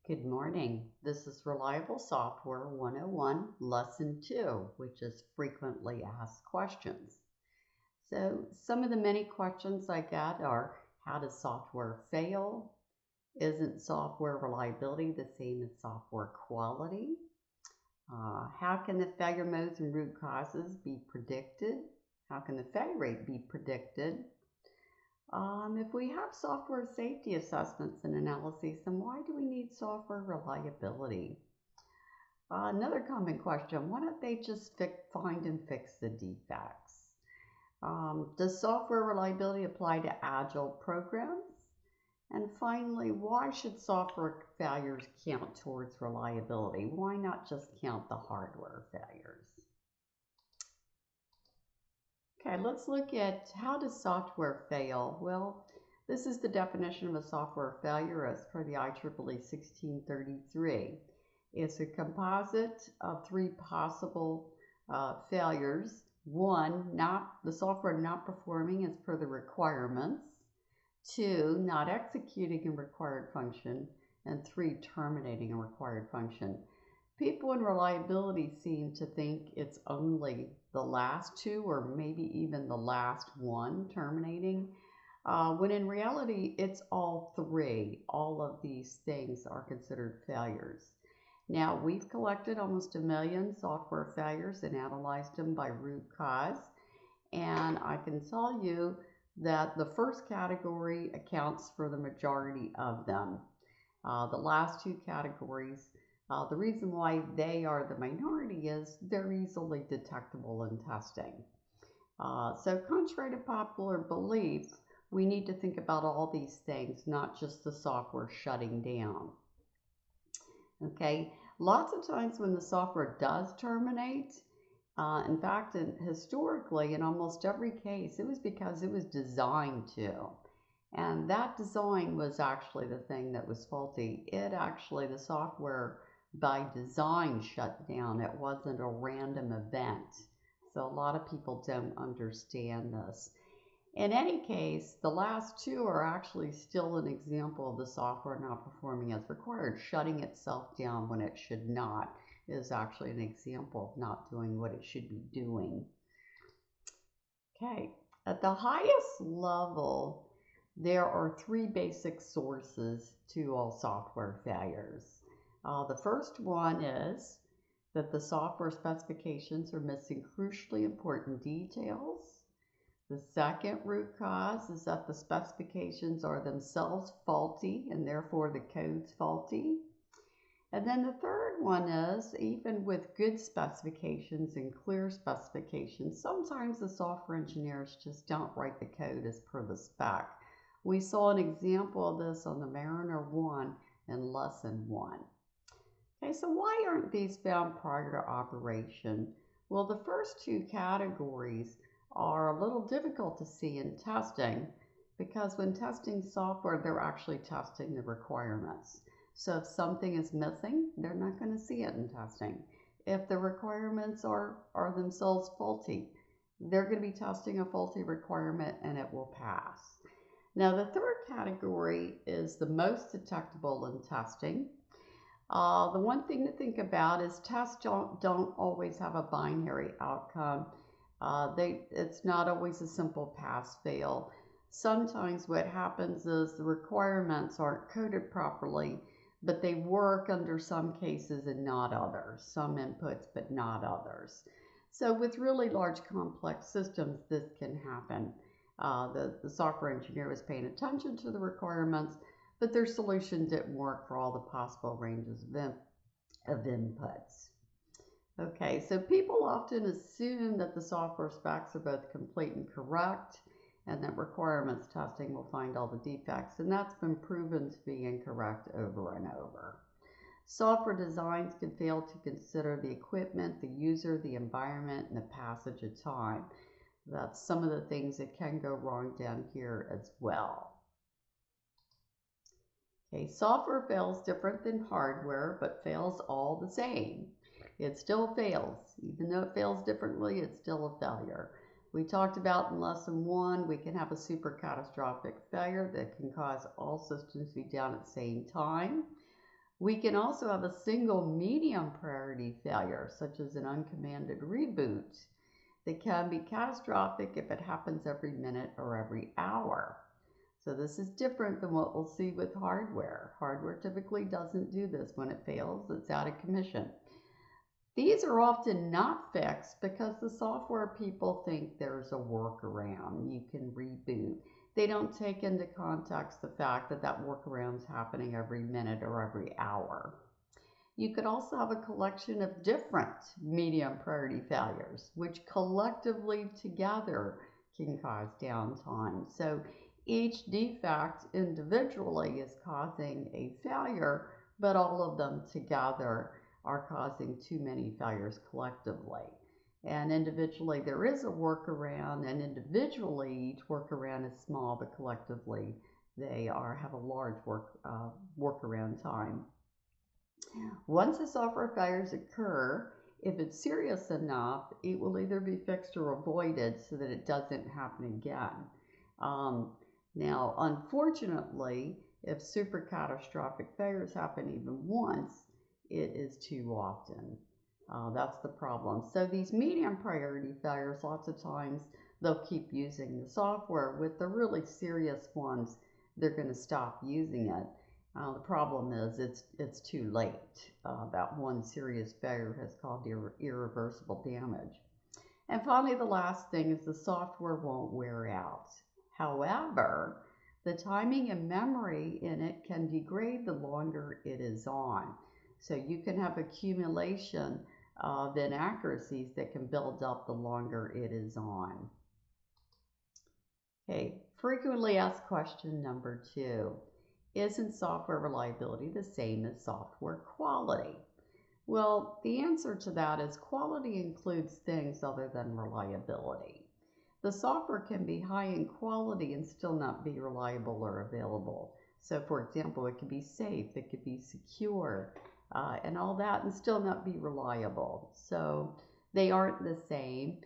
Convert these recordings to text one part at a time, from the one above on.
Good morning. This is Reliable Software 101, Lesson 2, which is frequently asked questions. So some of the many questions I get are, how does software fail? Isn't software reliability the same as software quality? How can the failure modes and root causes be predicted? How can the failure rate be predicted? If we have software safety assessments and analyses, then why do we need software reliability? Another common question, why don't they just find and fix the defects? Does software reliability apply to agile programs? And finally, why should software failures count towards reliability? Why not just count the hardware failures? Okay, let's look at how does software fail? Well, this is the definition of a software failure as per the IEEE 1633. It's a composite of three possible failures. One, the software not performing as per the requirements. Two, not executing a required function. And three, terminating a required function. People in reliability seem to think it's only the last two or maybe even the last one terminating, when in reality it's all three. All of these things are considered failures. Now, we've collected almost 1 million software failures and analyzed them by root cause, and I can tell you that the first category accounts for the majority of them. The last two categories, the reason why they are the minority is they're easily detectable in testing. So contrary to popular belief, we need to think about all these things, not just the software shutting down. Okay, lots of times when the software does terminate, in fact, historically, in almost every case, it was because it was designed to. And that design was actually the thing that was faulty. The software by design shut down. It wasn't a random event. So a lot of people don't understand this. In any case, the last two are actually still an example of the software not performing as required. Shutting itself down when it should not is actually an example of not doing what it should be doing. Okay, at the highest level, there are three basic sources to all software failures. The first one is that the software specifications are missing crucially important details. The second root cause is that the specifications are themselves faulty and therefore the code's faulty. And then the third one is, even with good specifications and clear specifications, sometimes the software engineers just don't write the code as per the spec. We saw an example of this on the Mariner 1 in Lesson 1. Okay, so why aren't these found prior to operation? Well, the first two categories are a little difficult to see in testing because when testing software, they're actually testing the requirements. So if something is missing, they're not going to see it in testing. If the requirements are themselves faulty, they're going to be testing a faulty requirement and it will pass. Now, the third category is the most detectable in testing. The one thing to think about is tests don't always have a binary outcome. It's not always a simple pass-fail. Sometimes what happens is the requirements aren't coded properly, but they work under some cases and not others. Some inputs, but not others. So with really large complex systems, this can happen. The software engineer was paying attention to the requirements, but their solution didn't work for all the possible ranges of inputs. Okay, so people often assume that the software specs are both complete and correct, and that requirements testing will find all the defects, and that's been proven to be incorrect over and over. Software designs can fail to consider the equipment, the user, the environment, and the passage of time. That's some of the things that can go wrong down here as well. Okay, software fails different than hardware, but fails all the same. It still fails. Even though it fails differently, it's still a failure. We talked about in Lesson 1, we can have a super catastrophic failure that can cause all systems to be down at the same time. We can also have a single medium priority failure, such as an uncommanded reboot, that can be catastrophic if it happens every minute or every hour. So this is different than what we'll see with hardware. Hardware typically doesn't do this. When it fails, it's out of commission. These are often not fixed because the software people think there's a workaround. You can reboot. They don't take into context the fact that that workaround is happening every minute or every hour. You could also have a collection of different medium priority failures, which collectively together can cause downtime. So each defect individually is causing a failure, but all of them together are causing too many failures collectively. And individually there is a workaround, and individually each workaround is small, but collectively they have a large workaround time. Once the software failures occur, if it's serious enough, it will either be fixed or avoided so that it doesn't happen again. Now, unfortunately, if super catastrophic failures happen even once, it is too often. That's the problem. So these medium priority failures, lots of times they'll keep using the software. With the really serious ones, they're going to stop using it. The problem is it's too late. That one serious failure has caused irreversible damage. And finally, the last thing is the software won't wear out. However, the timing and memory in it can degrade the longer it is on. So you can have accumulation of inaccuracies that can build up the longer it is on. Okay, frequently asked question number 2. Isn't software reliability the same as software quality? Well, the answer to that is quality includes things other than reliability. The software can be high in quality and still not be reliable or available. So for example, it could be safe, it could be secure, and all that, and still not be reliable. So they aren't the same.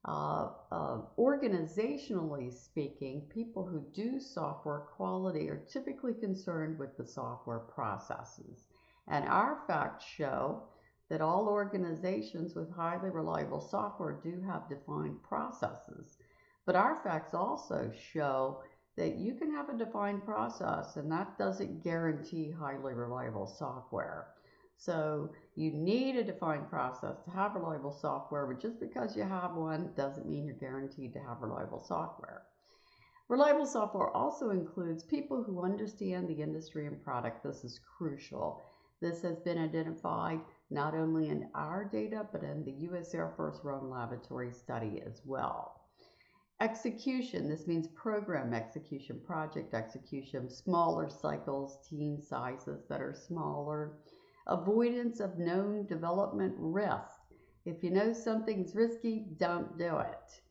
Organizationally speaking, people who do software quality are typically concerned with the software processes. And our facts show that all organizations with highly reliable software do have defined processes. But our facts also show that you can have a defined process, and that doesn't guarantee highly reliable software. So you need a defined process to have reliable software, but just because you have one doesn't mean you're guaranteed to have reliable software. Reliable software also includes people who understand the industry and product. This is crucial. This has been identified not only in our data, but in the U.S. Air Force Rome Laboratory study as well. Execution, this means program execution, project execution, smaller cycles, team sizes that are smaller. Avoidance of known development risk. If you know something's risky, don't do it.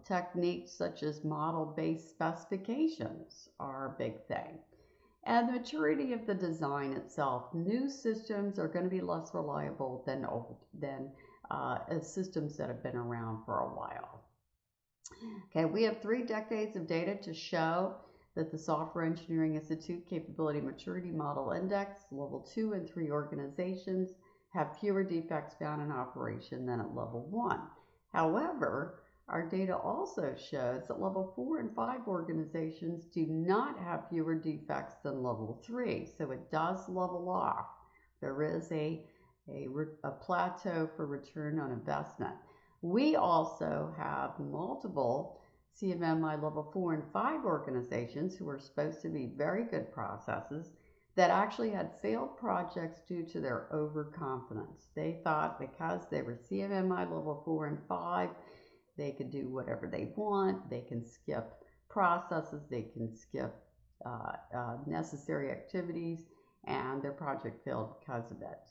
Techniques such as model-based specifications are a big thing. And the maturity of the design itself. New systems are going to be less reliable than systems that have been around for a while. Okay, we have 3 decades of data to show that the Software Engineering Institute Capability Maturity Model Index, level 2 and 3 organizations have fewer defects found in operation than at level 1. However, our data also shows that level 4 and 5 organizations do not have fewer defects than level 3, so it does level off. There is a plateau for return on investment. We also have multiple CMMI level 4 and 5 organizations who are supposed to be very good processes that actually had failed projects due to their overconfidence. They thought because they were CMMI level 4 and 5, they could do whatever they want, they can skip processes, they can skip necessary activities, and their project failed because of it.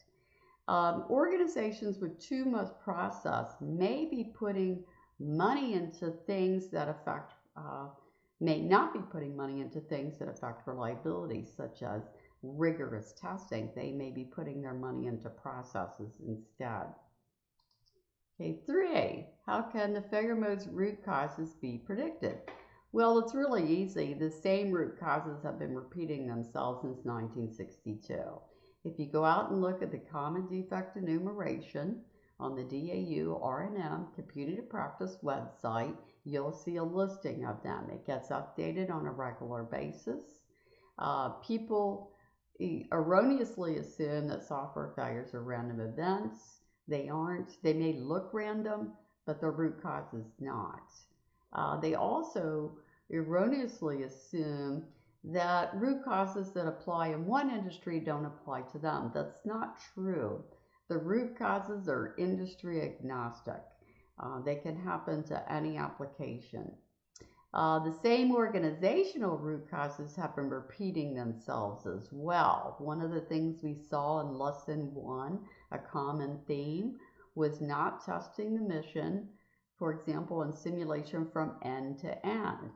Organizations with too much process may be putting money into things that affect, may not be putting money into things that affect reliability, such as rigorous testing. They may be putting their money into processes instead. Okay, 3, how can the failure mode's root causes be predicted? Well, it's really easy. The same root causes have been repeating themselves since 1962. If you go out and look at the common defect enumeration on the DAU R&M Computing Practice website, you'll see a listing of them. It gets updated on a regular basis. People erroneously assume that software failures are random events. They aren't. They may look random, but the root cause is not. They also erroneously assume that root causes that apply in one industry don't apply to them. That's not true. The root causes are industry agnostic. They can happen to any application. The same organizational root causes have been repeating themselves as well. One of the things we saw in lesson 1, a common theme, was not testing the mission, for example, in simulation from end to end.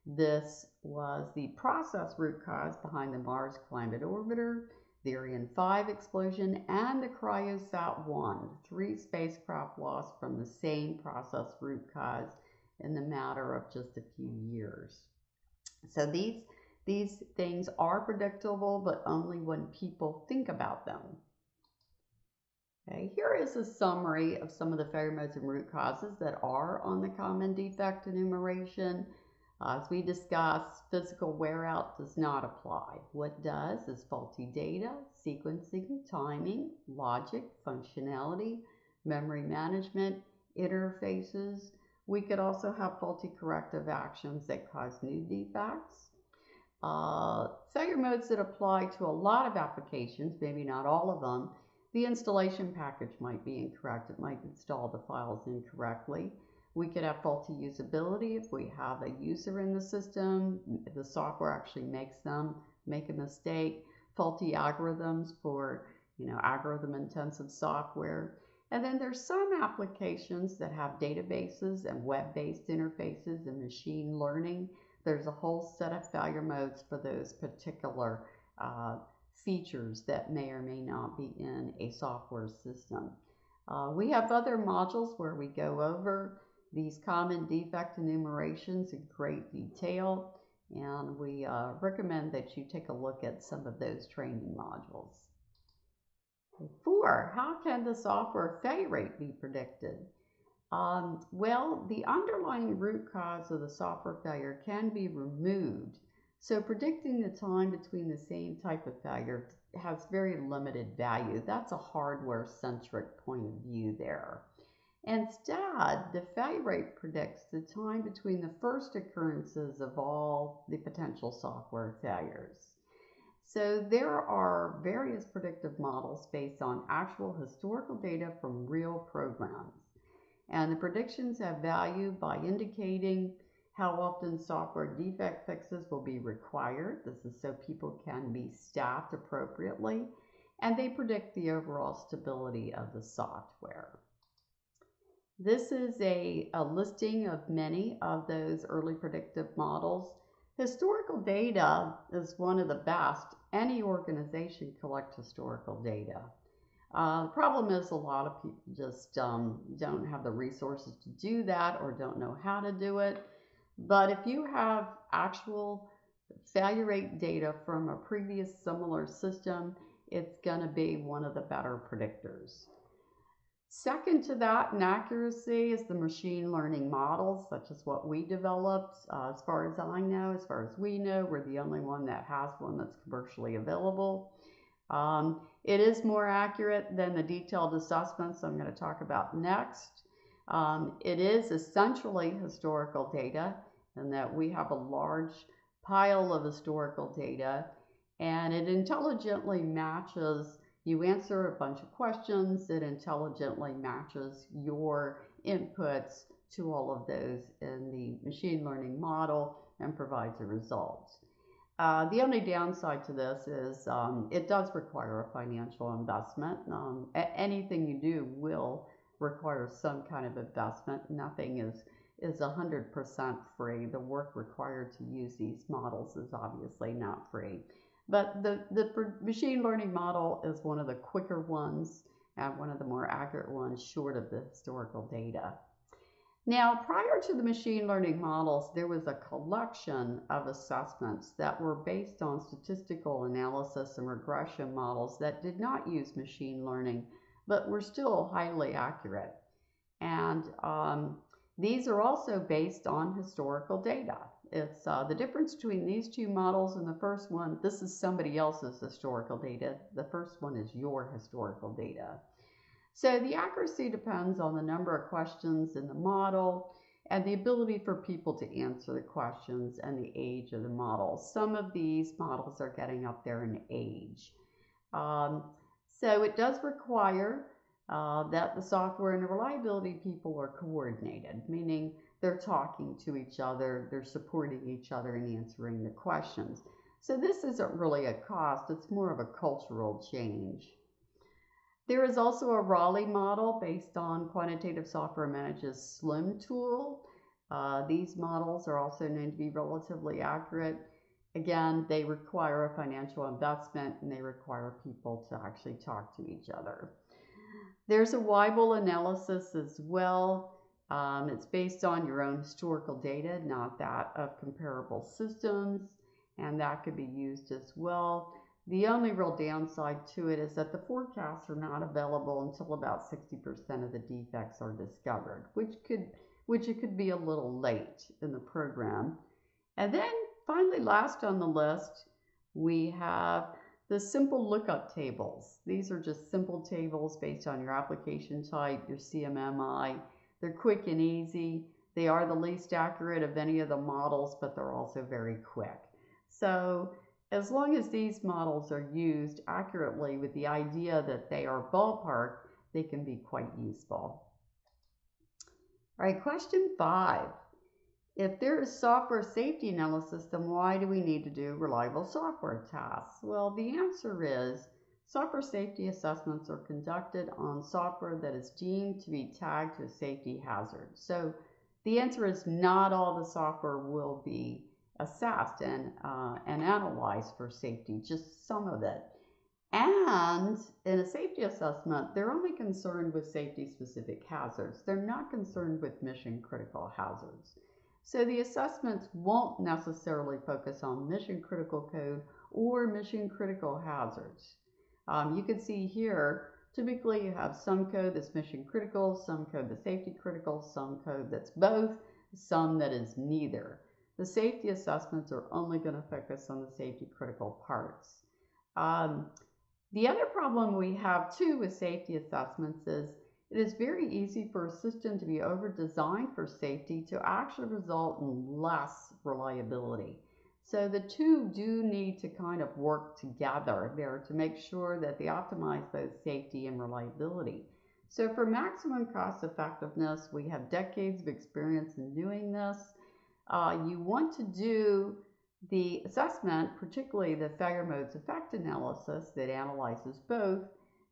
This was the process root cause behind the Mars Climate Orbiter, the Ariane 5 explosion, and the Cryosat-1, 3 spacecraft lost from the same process root cause in the matter of just a few years. So these things are predictable, but only when people think about them. Okay, here is a summary of some of the failure modes and root causes that are on the common defect enumeration. As we discussed, physical wear out does not apply. What does is faulty data, sequencing, timing, logic, functionality, memory management, interfaces. We could also have faulty corrective actions that cause new defects. Failure modes that apply to a lot of applications, maybe not all of them. The installation package might be incorrect. It might install the files incorrectly. We could have faulty usability if we have a user in the system, the software actually make a mistake. Faulty algorithms for, algorithm intensive software. And then there's some applications that have databases and web-based interfaces and machine learning. There's a whole set of failure modes for those particular features that may or may not be in a software system. We have other modules where we go over these common defect enumerations in great detail, and we recommend that you take a look at some of those training modules. 4, how can the software failure rate be predicted? Well, the underlying root cause of the software failure can be removed. So predicting the time between the same type of failure has very limited value. That's a hardware-centric point of view there. Instead, the failure rate predicts the time between the first occurrences of all the potential software failures. So there are various predictive models based on actual historical data from real programs. And the predictions have value by indicating how often software defect fixes will be required. This is so people can be staffed appropriately. And they predict the overall stability of the software. This is a listing of many of those early predictive models. Historical data is one of the best. Any organization collects historical data. The problem is a lot of people just don't have the resources to do that or don't know how to do it. But if you have actual failure rate data from a previous similar system, it's going to be one of the better predictors. Second to that in accuracy is the machine learning models, such as what we developed. As far as I know, as far as we know, we're the only one that has one that's commercially available. It is more accurate than the detailed assessments I'm going to talk about next. It is essentially historical data, in that we have a large pile of historical data, and it intelligently matches. You answer a bunch of questions, it intelligently matches your inputs to all of those in the machine learning model and provides a result. The only downside to this is it does require a financial investment. Anything you do will require some kind of investment. Nothing is 100% free. The work required to use these models is obviously not free. But the machine learning model is one of the quicker ones and one of the more accurate ones short of the historical data. Now, prior to the machine learning models, there was a collection of assessments that were based on statistical analysis and regression models that did not use machine learning, but were still highly accurate. And these are also based on historical data. It's the difference between these two models and the first one. This is somebody else's historical data. The first one is your historical data. So the accuracy depends on the number of questions in the model and the ability for people to answer the questions and the age of the model. Some of these models are getting up there in age. So it does require that the software and the reliability people are coordinated, meaning they're talking to each other, they're supporting each other in answering the questions. So this isn't really a cost, it's more of a cultural change. There is also a Raleigh model based on Quantitative Software Manage's SLIM tool. These models are also known to be relatively accurate. Again, they require a financial investment and they require people to actually talk to each other. There's a Weibull analysis as well. It's based on your own historical data, not that of comparable systems, and that could be used as well. The only real downside to it is that the forecasts are not available until about 60% of the defects are discovered, which it could be a little late in the program. And then finally, last on the list, we have the simple lookup tables. These are just simple tables based on your application type, your CMMI. They're quick and easy. They are the least accurate of any of the models, but they're also very quick. So as long as these models are used accurately with the idea that they are ballpark, they can be quite useful. All right, question 5. If there is software safety analysis, then why do we need to do reliable software tests? Well, the answer is software safety assessments are conducted on software that is deemed to be tagged to a safety hazard. So the answer is not all the software will be assessed and analyzed for safety, just some of it. And in a safety assessment, they're only concerned with safety-specific hazards. They're not concerned with mission-critical hazards. So the assessments won't necessarily focus on mission-critical code or mission-critical hazards. You can see here, typically you have some code that's mission-critical, some code that's safety-critical, some code that's both, some that is neither. The safety assessments are only going to focus on the safety critical parts. The other problem we have too with safety assessments is it is very easy for a system to be over-designed for safety to actually result in less reliability. So the two do need to kind of work together there to make sure that they optimize both safety and reliability. So for maximum cost effectiveness, we have decades of experience in doing this. You want to do the assessment, particularly the failure modes effect analysis that analyzes both,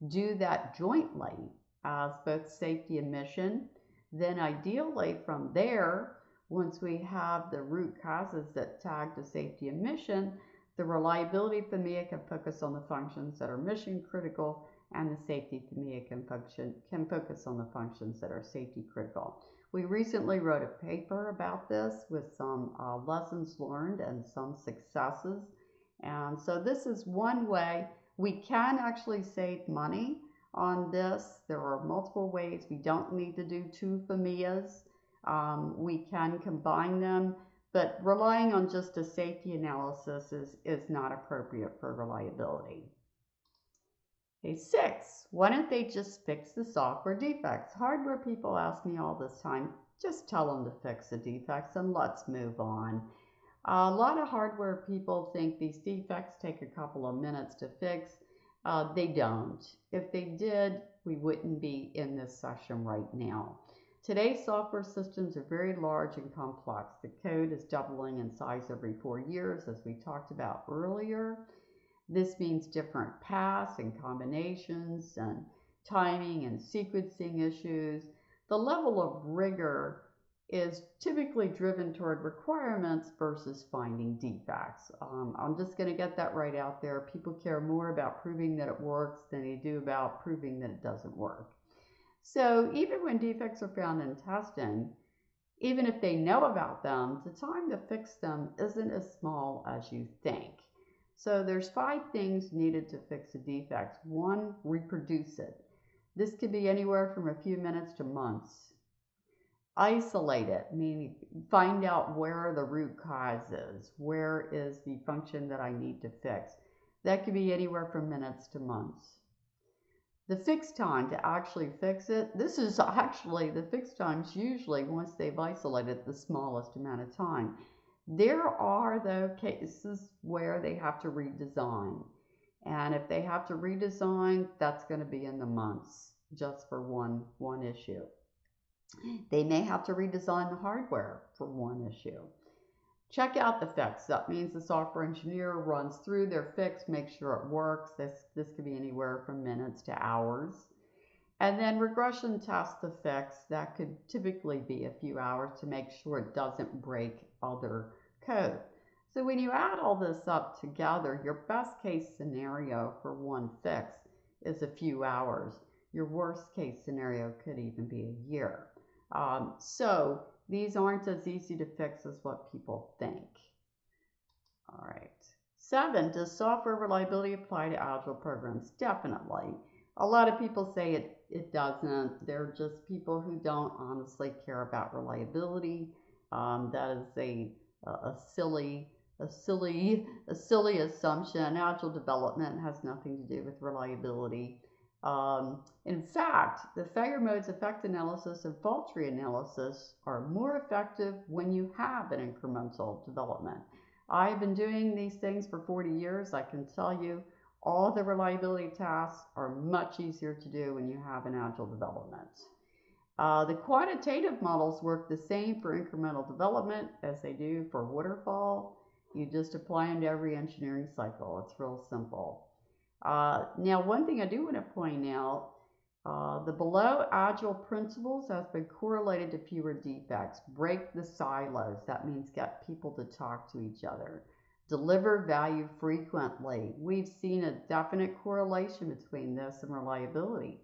do that jointly as both safety and mission. Then ideally from there, once we have the root causes that tag to safety and mission, the reliability FMEA can focus on the functions that are mission critical, and the safety FMEA can focus on the functions that are safety critical. We recently wrote a paper about this with some lessons learned and some successes. And so this is one way we can actually save money on this. There are multiple ways. We don't need to do two FMEAs. We can combine them, but relying on just a safety analysis is not appropriate for reliability. Okay, 6, why don't they just fix the software defects? Hardware people ask me all this time, just tell them to fix the defects and let's move on. A lot of hardware people think these defects take a couple of minutes to fix. They don't. If they did, we wouldn't be in this session right now. Today's software systems are very large and complex. The code is doubling in size every 4 years, as we talked about earlier. This means different paths and combinations and timing and sequencing issues. The level of rigor is typically driven toward requirements versus finding defects. I'm just going to get that right out there. People care more about proving that it works than they do about proving that it doesn't work. So even when defects are found in testing, Even if they know about them, the time to fix them isn't as small as you think. So there's 5 things needed to fix a defect. 1, reproduce it. This could be anywhere from a few minutes to months. Isolate it, meaning find out where the root cause is. Where is the function that I need to fix? That could be anywhere from minutes to months. The fix time to actually fix it, this is actually the fix times usually once they've isolated the smallest amount of time. There are though cases where they have to redesign. And if they have to redesign, that's going to be in the months just for one issue. They may have to redesign the hardware for one issue. Check out the fix. That means the software engineer runs through their fix, makes sure it works. This could be anywhere from minutes to hours. And then regression test the fix. That could typically be a few hours to make sure it doesn't break other code. So when you add all this up together, your best case scenario for one fix is a few hours. Your worst case scenario could even be a year. So these aren't as easy to fix as what people think. All right. 7, does software reliability apply to agile programs? Definitely. A lot of people say it doesn't. They're just people who don't honestly care about reliability. That is a silly assumption. Agile development has nothing to do with reliability. In fact, the failure modes, effect analysis, and fault tree analysis are more effective when you have an incremental development. I've been doing these things for 40 years. I can tell you all the reliability tasks are much easier to do when you have an agile development. The quantitative models work the same for incremental development as they do for waterfall. You just apply them to every engineering cycle. It's real simple. Now, one thing I do want to point out, the below agile principles has been correlated to fewer defects. Break the silos. That means get people to talk to each other. Deliver value frequently. We've seen a definite correlation between this and reliability.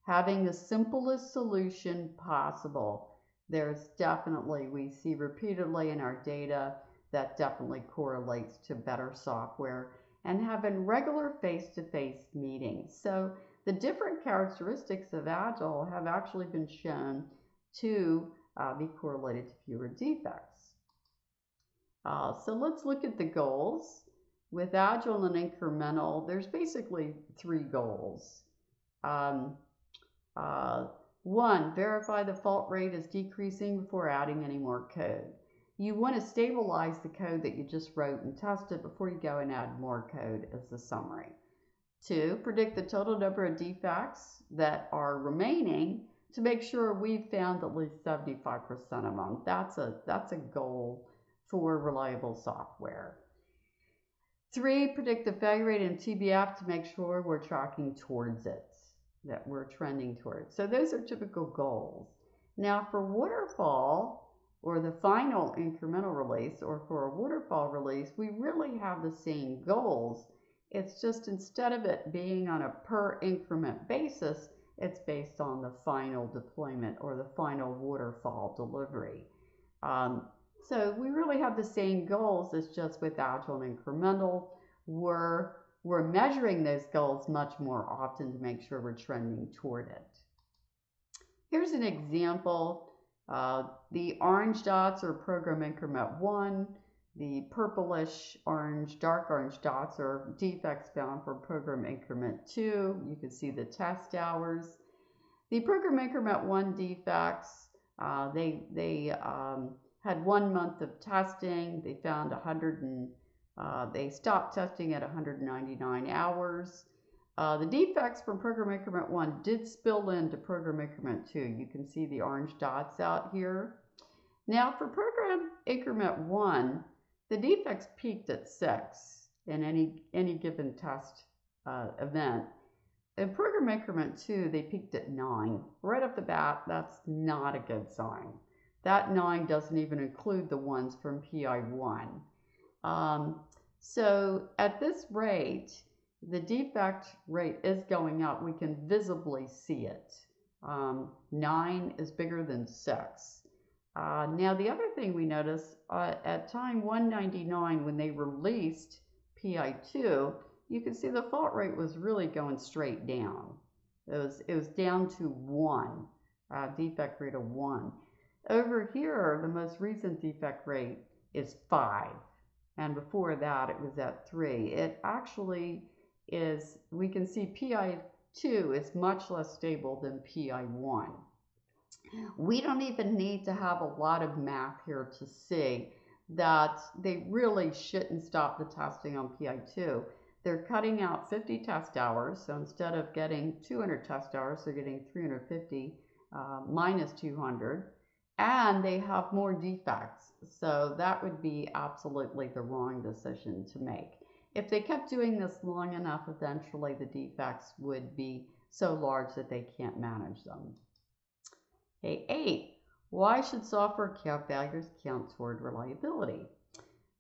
Having the simplest solution possible. There's definitely, we see repeatedly in our data, that definitely correlates to better software. And having regular face-to-face meetings. So the different characteristics of Agile have actually been shown to be correlated to fewer defects. So let's look at the goals. With Agile and incremental, there's basically 3 goals. 1, verify the fault rate is decreasing before adding any more code. You want to stabilize the code that you just wrote and test it before you go and add more code as the summary. 2, predict the total number of defects that are remaining to make sure we've found at least 75% of them. That's a goal for reliable software. 3, predict the failure rate in TBF to make sure we're tracking towards it, that we're trending towards. So those are typical goals. Now for waterfall, or the final incremental release, or for a waterfall release, we really have the same goals. It's just instead of it being on a per increment basis, it's based on the final deployment or the final waterfall delivery. So we really have the same goals. It's just with Agile and incremental, we're measuring those goals much more often to make sure we're trending toward it. Here's an example. The orange dots are program increment 1. The purplish orange, dark orange dots are defects found for program increment 2. You can see the test hours. The program increment 1 defects, they had 1 month of testing. They found they stopped testing at 199 hours. The defects from program increment 1 did spill into program increment 2. You can see the orange dots out here. Now for program increment 1, the defects peaked at 6 in any given test event. In program increment 2, they peaked at 9. Right off the bat, that's not a good sign. That 9 doesn't even include the ones from PI1. So at this rate, the defect rate is going up. We can visibly see it. 9 is bigger than 6. Now, the other thing we noticed at time 199, when they released PI2, you can see the fault rate was really going straight down. It was down to 1, defect rate of 1. Over here, the most recent defect rate is 5, and before that it was at 3. It actually is, we can see PI2 is much less stable than PI1. We don't even need to have a lot of math here to see that they really shouldn't stop the testing on PI2. They're cutting out 50 test hours, so instead of getting 200 test hours, they're getting 350 minus 200, and they have more defects. So that would be absolutely the wrong decision to make. If they kept doing this long enough, eventually the defects would be so large that they can't manage them. Okay, 8. Why should software failures count toward reliability?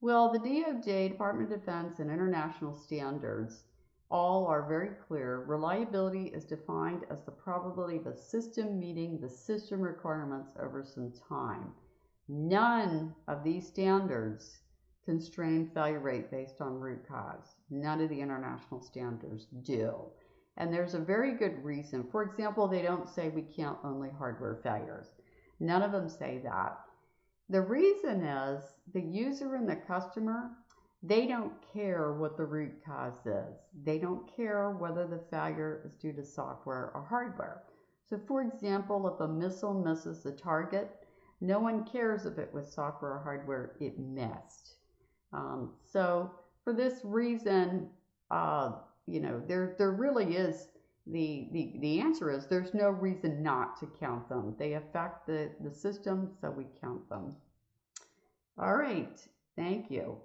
Well, the DOJ, Department of Defense, and international standards all are very clear. Reliability is defined as the probability of a system meeting the system requirements over some time. None of these standards constrain failure rate based on root cause. None of the international standards do. And there's a very good reason. For example, they don't say we count only hardware failures. None of them say that. The reason is the user and the customer, they don't care what the root cause is. They don't care whether the failure is due to software or hardware. So for example, if a missile misses the target, no one cares if it was software or hardware, it missed. So for this reason, there really is, the answer is there's no reason not to count them. They affect the system, so we count them. All right, thank you.